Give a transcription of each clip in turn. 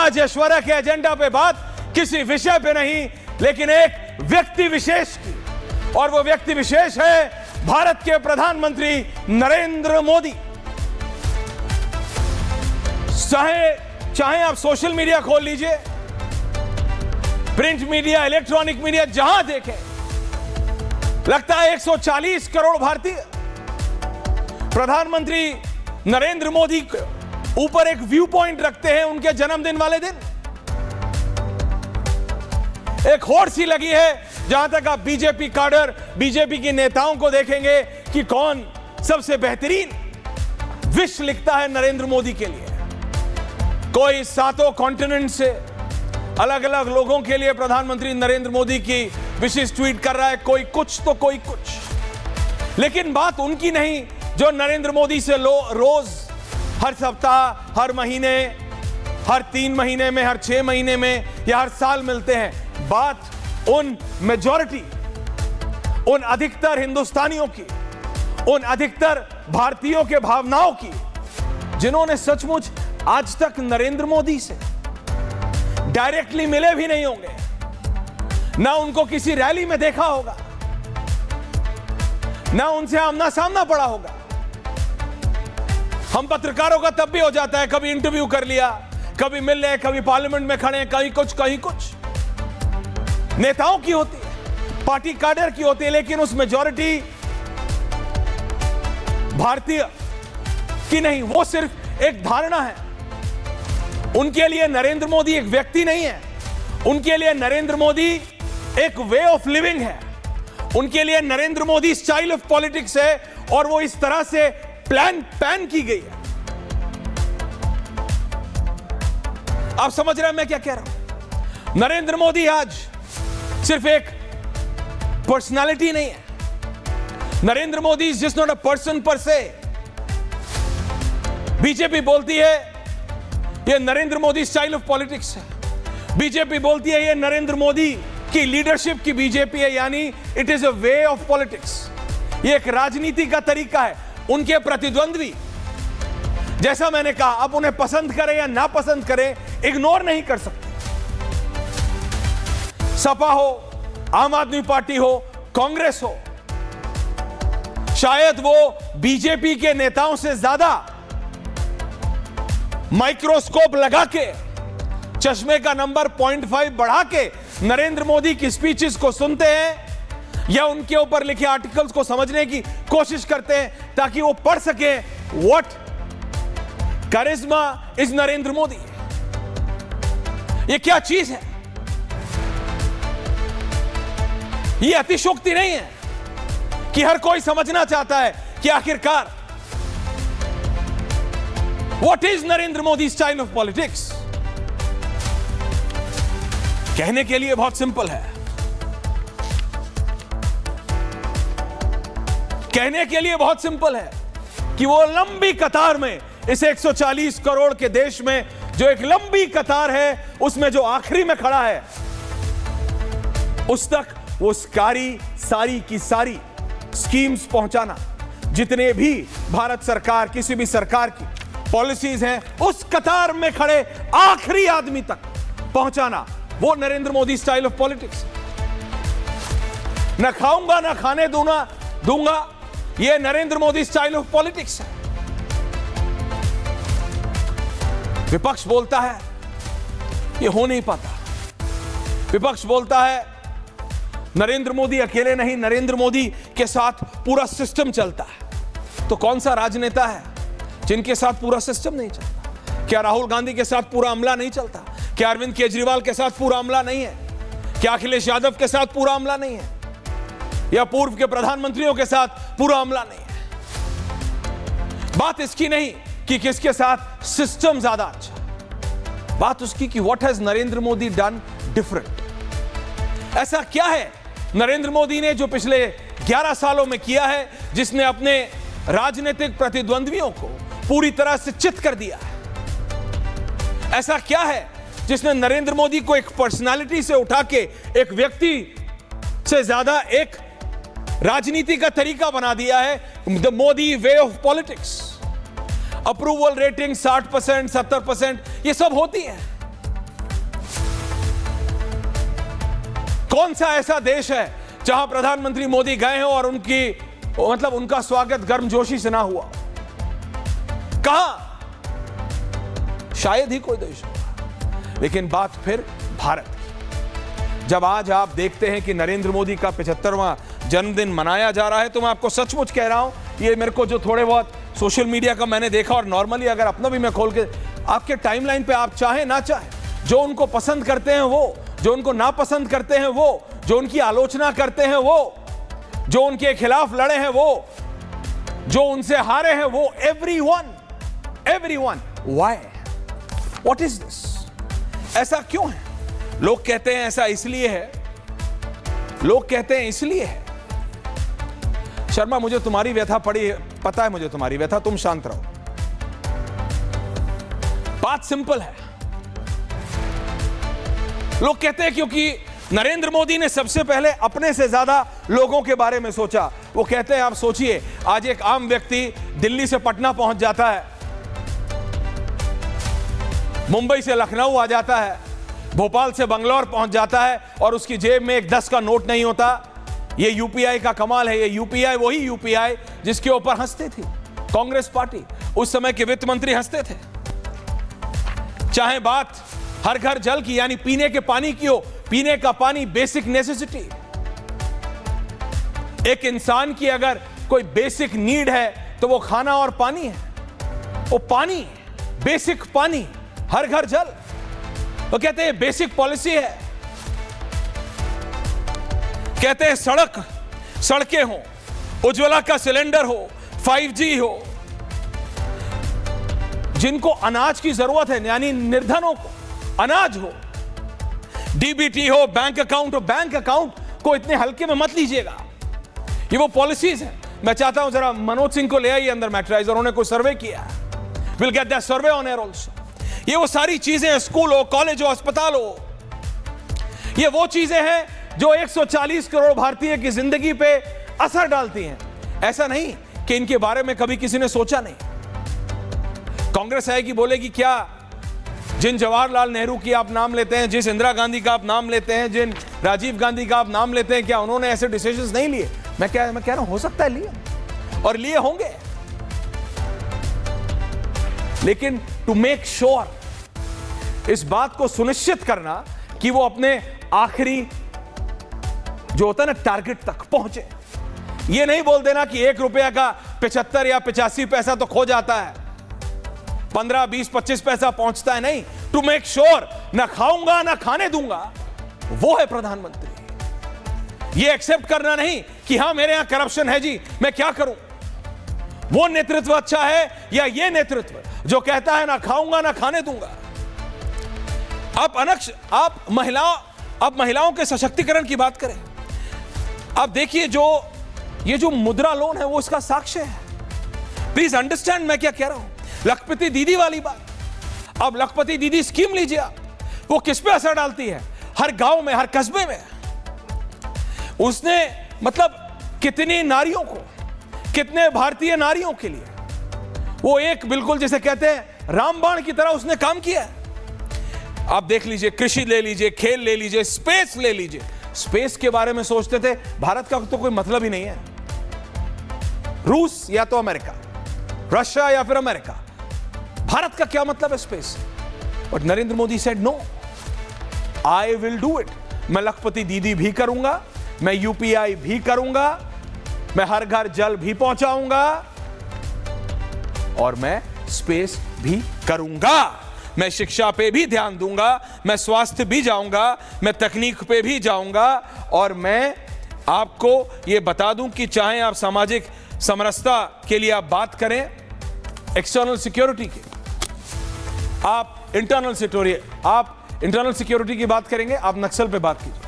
आज ऐश्वर्या के एजेंडा पे बात किसी विषय पे नहीं, लेकिन एक व्यक्ति विशेष की, और वो व्यक्ति विशेष है भारत के प्रधानमंत्री नरेंद्र मोदी। चाहे आप सोशल मीडिया खोल लीजिए, प्रिंट मीडिया, इलेक्ट्रॉनिक मीडिया, जहां देखें लगता है 140 करोड़ भारतीय प्रधानमंत्री नरेंद्र मोदी के ऊपर एक व्यू पॉइंट रखते हैं उनके जन्मदिन वाले दिन। एक होड़ सी लगी है जहां तक आप बीजेपी काडर, बीजेपी के नेताओं को देखेंगे कि कौन सबसे बेहतरीन विश लिखता है नरेंद्र मोदी के लिए। कोई 7 कॉन्टिनेंट से अलग अलग लोगों के लिए प्रधानमंत्री नरेंद्र मोदी की विशेष ट्वीट कर रहा है, कोई कुछ तो कोई कुछ। लेकिन बात उनकी नहीं जो नरेंद्र मोदी से रोज, हर सप्ताह, हर महीने, हर 3 महीने में, हर 6 महीने में या हर साल मिलते हैं। बात उन मेजॉरिटी, उन अधिकतर हिंदुस्तानियों की, उन अधिकतर भारतीयों के भावनाओं की जिन्होंने सचमुच आज तक नरेंद्र मोदी से डायरेक्टली मिले भी नहीं होंगे, ना उनको किसी रैली में देखा होगा, ना उनसे आमना सामना पड़ा होगा। हम पत्रकारों का तब भी हो जाता है, कभी इंटरव्यू कर लिया, कभी मिल रहे, कभी पार्लियामेंट में खड़े, कहीं कुछ नेताओं की होती है, पार्टी काडर की होती है, लेकिन उस मेजॉरिटी भारतीय की नहीं। वो सिर्फ एक धारणा है। उनके लिए नरेंद्र मोदी एक व्यक्ति नहीं है, उनके लिए नरेंद्र मोदी एक वे ऑफ लिविंग है, उनके लिए Narendra Modi style of politics है, और वो इस तरह से पैन की गई है। आप समझ रहे हैं मैं क्या कह रहा हूं? नरेंद्र मोदी आज सिर्फ एक पर्सनालिटी नहीं है। Narendra Modi is just not a person पर से। बीजेपी बोलती है ये Narendra Modi style of politics है, बीजेपी बोलती है ये नरेंद्र मोदी की लीडरशिप की बीजेपी है, यानी it is a way of politics. ये एक राजनीति का तरीका है। उनके प्रतिद्वंद्वी, जैसा मैंने कहा, आप उन्हें पसंद करें या ना पसंद करें, इग्नोर नहीं कर सकते। सपा हो, आम आदमी पार्टी हो, कांग्रेस हो, शायद वो बीजेपी के नेताओं से ज्यादा माइक्रोस्कोप लगा के, चश्मे का नंबर 0.5 बढ़ा के नरेंद्र मोदी की स्पीचेस को सुनते हैं या उनके ऊपर लिखे आर्टिकल्स को समझने की कोशिश करते हैं ताकि वो पढ़ सके व्हाट करिश्मा इज नरेंद्र मोदी। ये क्या चीज है? ये अतिशयोक्ति नहीं है कि हर कोई समझना चाहता है कि आखिरकार what is Narendra Modi style of politics. कहने के लिए बहुत सिंपल है, कहने के लिए बहुत सिंपल है कि वो लंबी कतार में, इस 140 करोड़ के देश में जो एक लंबी कतार है, उसमें जो आखिरी में खड़ा है, उस तक वो सारी की सारी स्कीम्स पहुंचाना, जितने भी भारत सरकार, किसी भी सरकार की पॉलिसीज हैं, उस कतार में खड़े आखिरी आदमी तक पहुंचाना, वो Narendra Modi style of politics. न खाऊंगा न खाने दूंगा, ये Narendra Modi style of politics है। विपक्ष बोलता है ये हो नहीं पाता। विपक्ष बोलता है नरेंद्र मोदी अकेले नहीं, नरेंद्र मोदी के साथ पूरा सिस्टम चलता है। तो कौन सा राजनेता है जिनके साथ पूरा सिस्टम नहीं चलता? क्या राहुल गांधी के साथ पूरा अमला नहीं चलता? क्या अरविंद केजरीवाल के साथ पूरा अमला नहीं है? क्या अखिलेश यादव के साथ पूरा अमला नहीं है? या पूर्व के प्रधानमंत्रियों के साथ पूरा अमला नहीं है? बात इसकी नहीं कि किसके साथ सिस्टम ज्यादा अच्छा, बात उसकी कि what has Narendra Modi done different. ऐसा क्या है नरेंद्र मोदी ने जो पिछले 11 सालों में किया है, जिसने अपने राजनीतिक प्रतिद्वंद्वियों को पूरी तरह से चित कर दिया है? ऐसा क्या है जिसने नरेंद्र मोदी को एक पर्सनालिटी से उठा के एक व्यक्ति से ज्यादा एक राजनीति का तरीका बना दिया है? The Modi way of politics. Approval rating 60%, 70%, ये सब होती है, कौन सा ऐसा देश है जहां प्रधानमंत्री मोदी गए हो और उनका स्वागत गर्मजोशी से ना हुआ? कहां? शायद ही कोई देश होगा। लेकिन बात फिर भारत की। जब आज आप देखते हैं कि नरेंद्र मोदी का 75वां जन्मदिन मनाया जा रहा है, तो मैं आपको सचमुच कह रहा हूं, ये मेरे को जो थोड़े बहुत सोशल मीडिया का मैंने देखा, और नॉर्मली अगर अपना भी मैं खोल के आपके टाइमलाइन पे, आप चाहे ना चाहे, जो उनको पसंद करते हैं वो, जो उनको नापसंद करते हैं वो, जो उनकी आलोचना करते हैं वो, जो उनके खिलाफ लड़े हैं वो, जो उनसे हारे हैं वो, everyone. Why? What is this? ऐसा क्यों है? लोग कहते हैं ऐसा इसलिए है, लोग कहते हैं इसलिए है। शर्मा, मुझे तुम्हारी व्यथा पता है मुझे तुम्हारी व्यथा, तुम शांत रहो। बात सिंपल है। लोग कहते हैं क्योंकि नरेंद्र मोदी ने सबसे पहले अपने से ज्यादा लोगों के बारे में सोचा। वो कहते हैं, आप सोचिए, आज एक आम व्यक्ति दिल्ली से पटना पहुंच जाता है, मुंबई से लखनऊ आ जाता है, भोपाल से बंगलौर पहुंच जाता है, और उसकी जेब में एक 10 का नोट नहीं होता। ये यूपीआई का कमाल है। ये यूपीआई वही यूपीआई जिसके ऊपर हंसते थे कांग्रेस पार्टी, उस समय के वित्त मंत्री हंसते थे। चाहे बात हर घर जल की, यानी पीने के पानी की हो, पीने का पानी बेसिक नेसेसिटी। एक इंसान की अगर कोई बेसिक नीड है तो वो खाना और पानी है। वो पानी, बेसिक पानी, हर घर जल, वो कहते हैं बेसिक पॉलिसी है। कहते हैं सड़कें हो, उज्ज्वला का सिलेंडर हो, 5G हो, जिनको अनाज की जरूरत है, यानी निर्धनों को अनाज हो, डीबीटी हो, बैंक अकाउंट हो। बैंक अकाउंट को इतने हल्के में मत लीजिएगा, ये वो पॉलिसीज है। मैं चाहता हूं जरा मनोज सिंह को ले आइए अंदर, मैट्राइजर, उन्होंने कोई सर्वे किया है, will get that survey on air also. ये वो सारी चीजें, स्कूल हो, कॉलेज हो, अस्पताल हो, ये वो चीजें हैं जो 140 करोड़ भारतीय की जिंदगी पे असर डालती हैं। ऐसा नहीं कि इनके बारे में कभी किसी ने सोचा नहीं। कांग्रेस आएगी, बोलेगी क्या जिन जवाहरलाल नेहरू की आप नाम लेते हैं, जिस इंदिरा गांधी का आप नाम लेते हैं, जिन राजीव गांधी का आप नाम लेते हैं, क्या उन्होंने ऐसे डिसीजंस नहीं लिए? मैं कह रहा हूं, हो सकता है लिए, और लिए होंगे, लेकिन टू मेक श्योर, इस बात को सुनिश्चित करना कि वो अपने आखिरी जो होता है ना टारगेट तक पहुंचे। ये नहीं बोल देना कि 1 रुपया का 75 या 85 पैसा तो खो जाता है, 15, 20, 25 पैसा पहुंचता है। नहीं, टू मेक श्योर, ना खाऊंगा ना खाने दूंगा, वो है प्रधानमंत्री। ये एक्सेप्ट करना नहीं कि हां मेरे यहां करप्शन है जी, मैं क्या करूं। वो नेतृत्व अच्छा है या ये नेतृत्व जो कहता है ना खाऊंगा ना खाने दूंगा? आप महिलाओं के सशक्तिकरण की बात करें। आप देखिए, ये जो मुद्रा लोन है वो इसका साक्ष्य है। प्लीज अंडरस्टैंड मैं क्या कह रहा हूं। लखपति दीदी वाली बात। अब लखपति दीदी स्कीम लीजिए आप, वो किस पे असर डालती है? हर गांव में, हर कस्बे में। उसने मतलब कितनी नारियों को, कितने भारतीय नारियों के लिए वो एक बिल्कुल जिसे कहते हैं रामबाण की तरह उसने काम किया। आप देख लीजिए, कृषि ले लीजिए, खेल ले लीजिए, स्पेस ले लीजिए। स्पेस के बारे में सोचते थे, भारत का तो कोई मतलब ही नहीं है। रूस या तो अमेरिका, रशिया या फिर अमेरिका, भारत का क्या मतलब है space? But Narendra Modi said no, I will do it. मैं लखपति दीदी भी करूंगा, मैं यूपीआई भी करूंगा, मैं हर घर जल भी पहुंचाऊंगा, और मैं स्पेस भी करूंगा। मैं शिक्षा पे भी ध्यान दूंगा, मैं स्वास्थ्य भी जाऊंगा, मैं तकनीक पे भी जाऊंगा, और मैं आपको यह बता दूं कि चाहे आप सामाजिक समरसता के लिए आप बात करें, एक्सटर्नल सिक्योरिटी की, आप इंटरनल सिक्योरिटी की बात करेंगे, आप नक्सल पे बात कीजिए।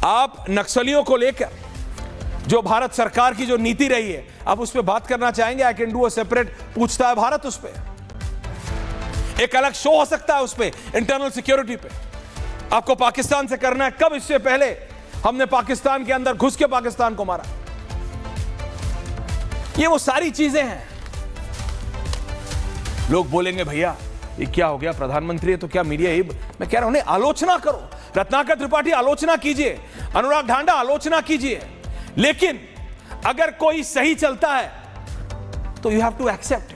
आप नक्सलियों को लेकर जो भारत सरकार की जो नीति रही है, आप उस पर बात करना चाहेंगे? I can do a separate, पूछता है भारत उस पर, एक अलग शो हो सकता है उस पे, इंटरनल सिक्योरिटी पे। आपको पाकिस्तान से करना है। कब? इससे पहले हमने पाकिस्तान के अंदर घुस के पाकिस्तान को मारा। ये वो सारी चीजें हैं। लोग बोलेंगे भैया ये क्या हो गया, प्रधानमंत्री है तो क्या मीडिया ही? मैं कह रहा हूं नहीं, आलोचना करो, रत्नाकर त्रिपाठी आलोचना कीजिए, अनुराग ढांडा आलोचना कीजिए, लेकिन अगर कोई सही चलता है तो यू हैव टू एक्सेप्ट।